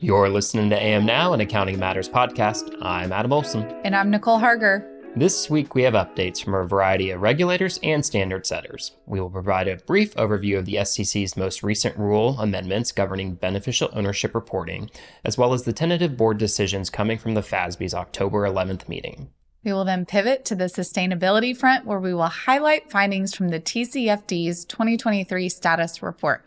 You're listening to AM Now, an Accounting Matters podcast. I'm Adam Olsen. And I'm Nicole Harger. This week we have updates from a variety of regulators and standard setters. We will provide a brief overview of the SEC's most recent rule amendments governing beneficial ownership reporting, as well as the tentative board decisions coming from the FASB's October 11th meeting. We will then pivot to the sustainability front, where we will highlight findings from the TCFD's 2023 status report.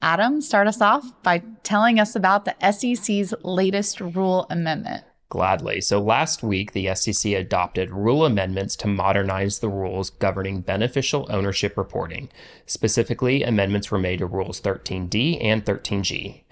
Adam, start us off by telling us about the SEC's latest rule amendment. Gladly. So last week, the SEC adopted rule amendments to modernize the rules governing beneficial ownership reporting. Specifically, amendments were made to Rules 13D and 13G.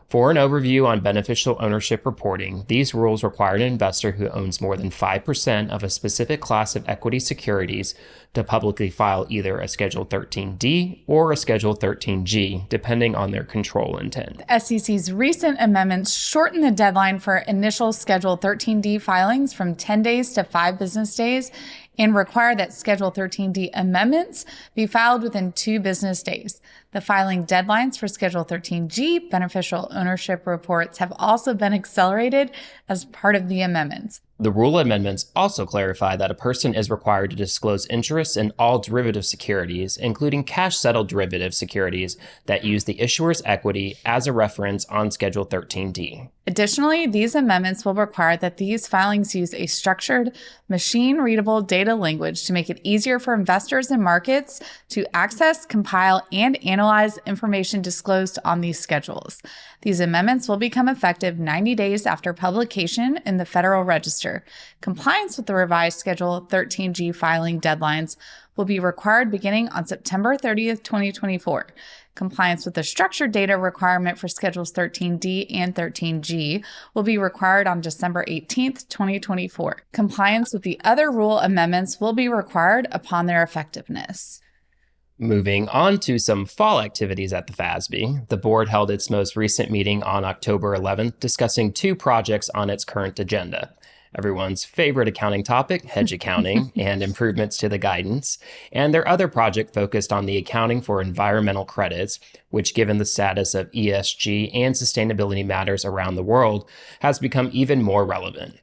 For an overview on beneficial ownership reporting, these rules require an investor who owns more than 5% of a specific class of equity securities to publicly file either a Schedule 13D or a Schedule 13G, depending on their control intent. The SEC's recent amendments shorten the deadline for initial Schedule 13D filings from 10 days to 5 business days and require that Schedule 13D amendments be filed within 2 business days. The filing deadlines for Schedule 13G beneficial ownership reports have also been accelerated as part of the amendments. The rule amendments also clarify that a person is required to disclose interests in all derivative securities, including cash-settled derivative securities that use the issuer's equity as a reference on Schedule 13D. Additionally, these amendments will require that these filings use a structured, machine-readable data language to make it easier for investors and markets to access, compile, and analyze information disclosed on these schedules. These amendments will become effective 90 days after publication in the Federal Register. Compliance with the revised Schedule 13G filing deadlines will be required beginning on September 30th, 2024. Compliance with the structured data requirement for Schedules 13D and 13G will be required on December 18th, 2024. Compliance with the other rule amendments will be required upon their effectiveness. Moving on to some fall activities at the FASB, the board held its most recent meeting on October 11th, discussing 2 projects on its current agenda. Everyone's favorite accounting topic, hedge accounting, and improvements to the guidance, and their other project focused on the accounting for environmental credits, which, given the status of ESG and sustainability matters around the world, has become even more relevant.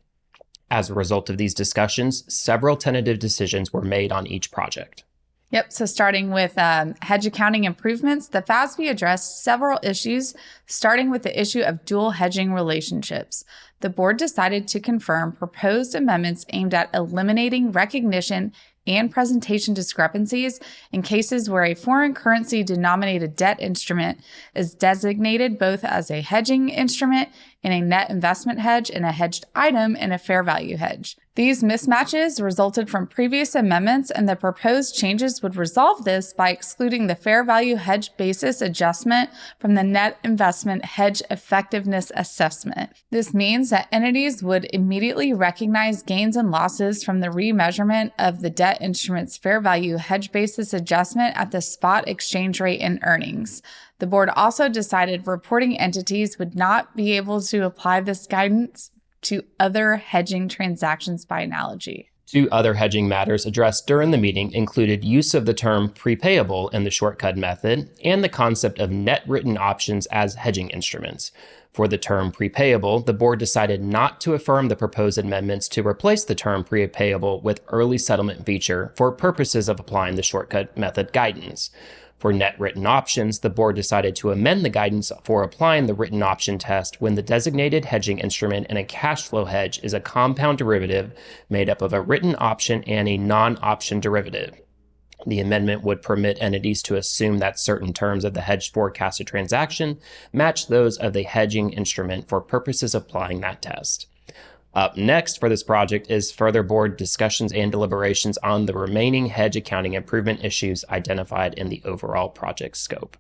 As a result of these discussions, several tentative decisions were made on each project. Yep, so starting with hedge accounting improvements, the FASB addressed several issues, starting with the issue of dual hedging relationships. The board decided to confirm proposed amendments aimed at eliminating recognition and presentation discrepancies in cases where a foreign currency denominated debt instrument is designated both as a hedging instrument in a net investment hedge and a hedged item in a fair value hedge. These mismatches resulted from previous amendments, and the proposed changes would resolve this by excluding the fair value hedge basis adjustment from the net investment hedge effectiveness assessment. This means that entities would immediately recognize gains and losses from the remeasurement of the debt instrument's fair value hedge basis adjustment at the spot exchange rate and earnings. The board also decided reporting entities would not be able to apply this guidance to other hedging transactions by analogy. 2 other hedging matters addressed during the meeting included use of the term prepayable in the shortcut method and the concept of net written options as hedging instruments. For the term prepayable, the board decided not to affirm the proposed amendments to replace the term prepayable with early settlement feature for purposes of applying the shortcut method guidance. For net written options, the board decided to amend the guidance for applying the written option test when the designated hedging instrument in a cash flow hedge is a compound derivative made up of a written option and a non-option derivative. The amendment would permit entities to assume that certain terms of the hedged forecasted transaction match those of the hedging instrument for purposes of applying that test. Up next for this project is further board discussions and deliberations on the remaining hedge accounting improvement issues identified in the overall project scope.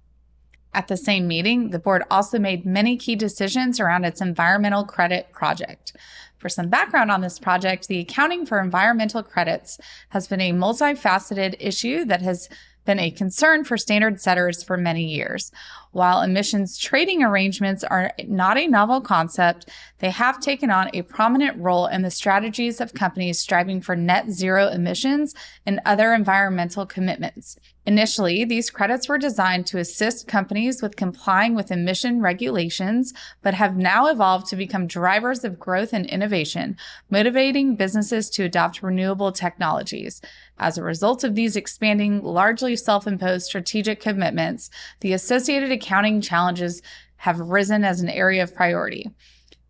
At the same meeting, the board also made many key decisions around its environmental credit project. For some background on this project, the accounting for environmental credits has been a multifaceted issue that has been a concern for standard setters for many years. While emissions trading arrangements are not a novel concept, they have taken on a prominent role in the strategies of companies striving for net zero emissions and other environmental commitments. Initially, these credits were designed to assist companies with complying with emission regulations, but have now evolved to become drivers of growth and innovation, motivating businesses to adopt renewable technologies. As a result of these expanding, largely self-imposed strategic commitments, the associated accounting challenges have risen as an area of priority.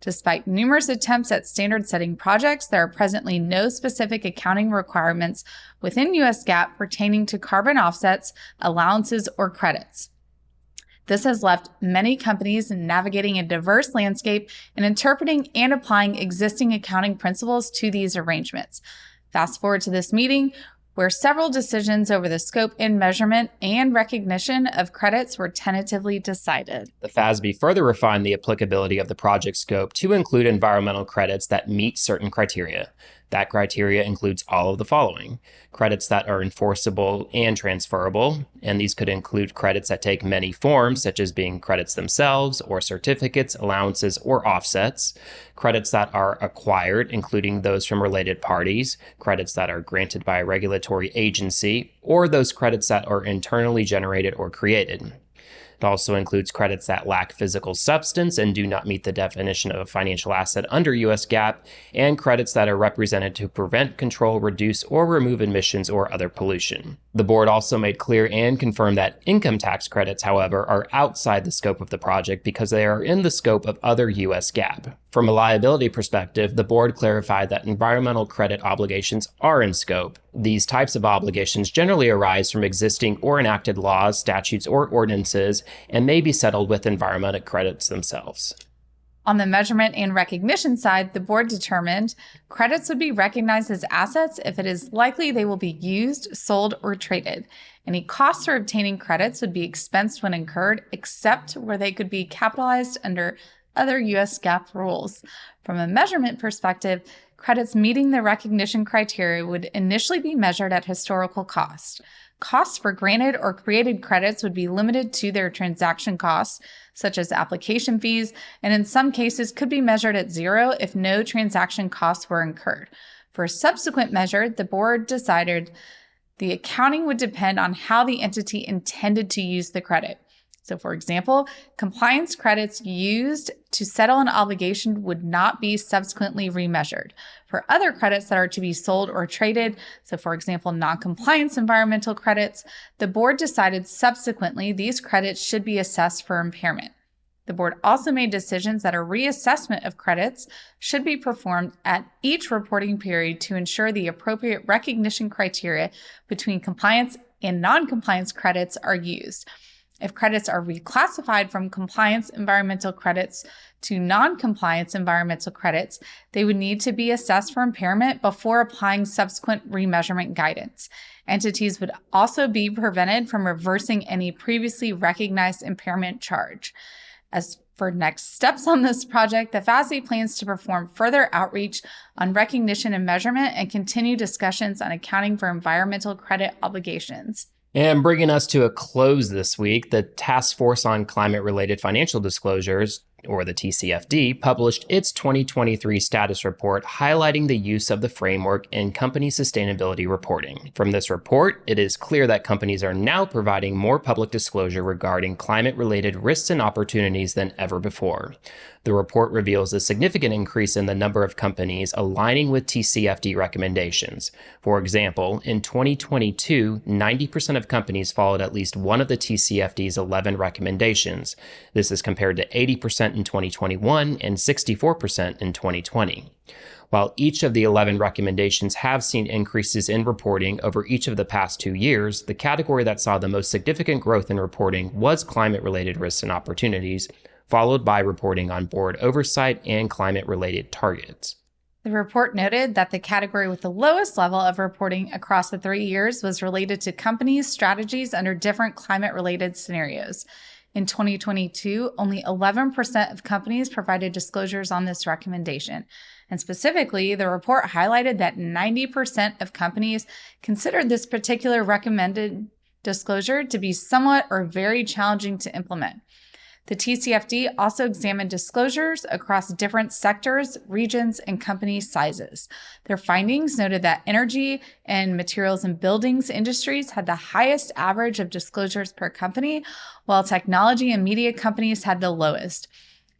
Despite numerous attempts at standard-setting projects, there are presently no specific accounting requirements within U.S. GAAP pertaining to carbon offsets, allowances, or credits. This has left many companies navigating a diverse landscape and interpreting and applying existing accounting principles to these arrangements. Fast forward to this meeting, where several decisions over the scope and measurement and recognition of credits were tentatively decided. The FASB further refined the applicability of the project scope to include environmental credits that meet certain criteria. That criteria includes all of the following: credits that are enforceable and transferable, and these could include credits that take many forms, such as being credits themselves, or certificates, allowances, or offsets; credits that are acquired, including those from related parties; credits that are granted by a regulatory agency; or those credits that are internally generated or created. It also includes credits that lack physical substance and do not meet the definition of a financial asset under U.S. GAAP, and credits that are represented to prevent, control, reduce, or remove emissions or other pollution. The board also made clear and confirmed that income tax credits, however, are outside the scope of the project because they are in the scope of other U.S. GAAP. From a liability perspective, the board clarified that environmental credit obligations are in scope. These types of obligations generally arise from existing or enacted laws, statutes, or ordinances, and may be settled with environmental credits themselves. On the measurement and recognition side, the board determined credits would be recognized as assets if it is likely they will be used, sold, or traded. Any costs for obtaining credits would be expensed when incurred, except where they could be capitalized under other U.S. GAAP rules. From a measurement perspective, credits meeting the recognition criteria would initially be measured at historical cost. Costs for granted or created credits would be limited to their transaction costs, such as application fees, and in some cases could be measured at zero if no transaction costs were incurred. For a subsequent measure, the board decided the accounting would depend on how the entity intended to use the credit. So, for example, compliance credits used to settle an obligation would not be subsequently remeasured. For other credits that are to be sold or traded, so for example, non-compliance environmental credits, the board decided subsequently these credits should be assessed for impairment. The board also made decisions that a reassessment of credits should be performed at each reporting period to ensure the appropriate recognition criteria between compliance and non-compliance credits are used. If credits are reclassified from compliance environmental credits to non-compliance environmental credits, they would need to be assessed for impairment before applying subsequent remeasurement guidance. Entities would also be prevented from reversing any previously recognized impairment charge. As for next steps on this project, the FASB plans to perform further outreach on recognition and measurement and continue discussions on accounting for environmental credit obligations. And bringing us to a close this week, the Task Force on Climate-Related Financial Disclosures, or the TCFD, published its 2023 status report highlighting the use of the framework in company sustainability reporting. From this report, it is clear that companies are now providing more public disclosure regarding climate-related risks and opportunities than ever before. The report reveals a significant increase in the number of companies aligning with TCFD recommendations. For example, in 2022, 90% of companies followed at least one of the TCFD's 11 recommendations. This is compared to 80% in 2021 and 64% in 2020. While each of the 11 recommendations have seen increases in reporting over each of the past 2 years, the category that saw the most significant growth in reporting was climate-related risks and opportunities, followed by reporting on board oversight and climate-related targets. The report noted that the category with the lowest level of reporting across the 3 years was related to companies' strategies under different climate-related scenarios. In 2022, only 11% of companies provided disclosures on this recommendation. And specifically, the report highlighted that 90% of companies considered this particular recommended disclosure to be somewhat or very challenging to implement. The TCFD also examined disclosures across different sectors, regions, and company sizes. Their findings noted that energy and materials and buildings industries had the highest average of disclosures per company, while technology and media companies had the lowest.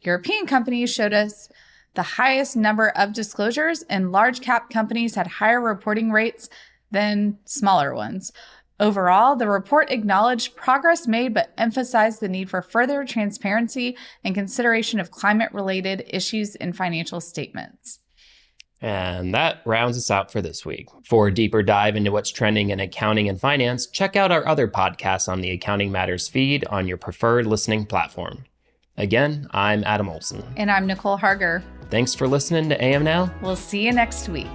European companies showed us the highest number of disclosures, and large cap companies had higher reporting rates than smaller ones. Overall, the report acknowledged progress made but emphasized the need for further transparency and consideration of climate-related issues in financial statements. And that rounds us out for this week. For a deeper dive into what's trending in accounting and finance, check out our other podcasts on the Accounting Matters feed on your preferred listening platform. Again, I'm Adam Olsen. And I'm Nicole Harger. Thanks for listening to AM Now. We'll see you next week.